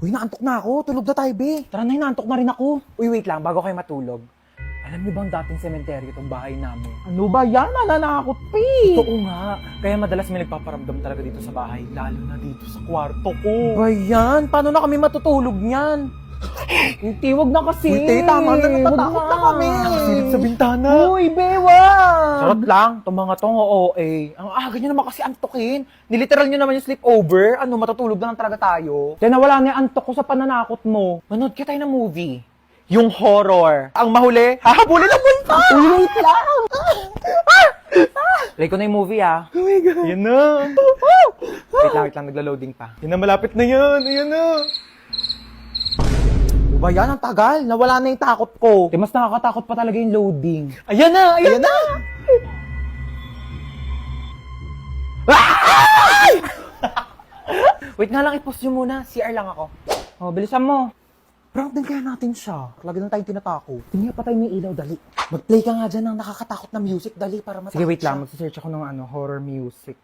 Uy, naantok na ako. Tulog na tayo, be. Tara na, naantok na rin ako. Uy, wait lang, bago kayo matulog. Alam niyo bang dating sementeryo itong bahay namin? Ano ba yan? Nananakot pa eh. Oo nga. Kaya madalas may nagpaparamdam talaga dito sa bahay, lalo na dito sa kwarto ko. Ba yan? Paano na kami matutulog niyan? Hindi, wag na kasi. Uy, te, tama na, natatakot Wag na kami. Nakasilip sa bintana. Uy, bewa! Charot lang, itong mga tong OA. Ang aga nyo naman kasi antokin. Niliteral nyo naman yung sleepover. Ano, matutulog na lang talaga tayo. Kaya nawala na yung antok ko sa pananakot mo. Manood ka tayo ng movie. Yung horror. Ang mahuli, hahabulin ang multo! Uy, wait lang! Play ko na yung movie ah. Oh my God. Yan na. Wait lang, nagla-loading pa. Yan na, malapit na yan. Ayan na. Ba yan? Ang tagal. Nawala na yung takot ko. Mas nakakatakot pa talaga yung loading. Ayan na! Ayan, na! Wait nga lang, i-pause nyo muna. CR lang ako. Oh, bilisan mo. Prank din kaya natin siya. Lagi na tayong tinatakot. Tingnan pa tayo may ilaw, dali. Mag-play ka nga dyan ng nakakatakot na music. Dali, para matakot Sige, wait siya. lang. Magsisearch ako ng horror music.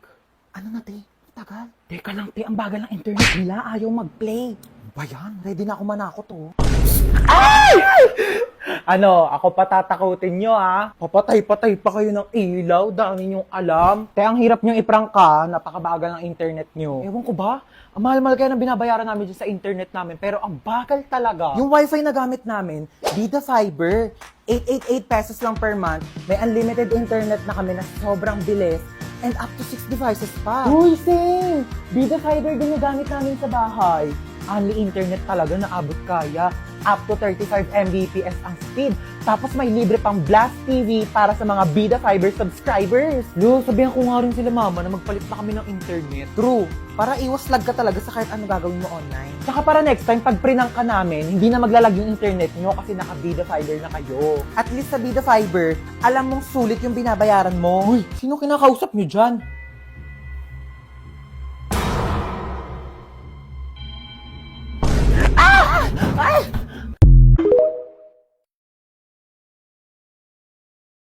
Ano na, te? Tagal. Teka lang, te. Ang bagal ng internet nila. Ayaw mag-play. Ba yan? Ready na ako manakot, oh. Ano, ako patatakutin nyo, ah. Papatay-patay pa kayo ng ilaw. Dami nyong alam. Te, ang hirap nyong iprangka. Napakabagal ng internet nyo. Ewan ko ba? Ang mahal-mahal kaya ng binabayaran namin dyan sa internet namin. Pero ang bagal talaga. Yung wifi na gamit namin, Vida Fiber. 888 pesos lang per month. May unlimited internet na kami na sobrang bilis. And up to 6 devices pa. Uy, sing! Vida Fiber din yung gamit namin sa bahay. Only internet talaga na abot kaya. Up to 35 Mbps ang speed. Tapos may libre pang Blast TV para sa mga Vida Fiber subscribers. Lo, sabihan ko nga rin sila mama na magpalit na kami ng internet. True. Para iwas lag ka talaga sa kahit ano gagawin mo online. Tsaka para next time, pag prinang ka namin, hindi na maglalag yung internet nyo kasi naka-Vida Fiber na kayo. At least sa Vida Fiber, alam mong sulit yung binabayaran mo. Uy, sino kinakausap nyo dyan? Ay!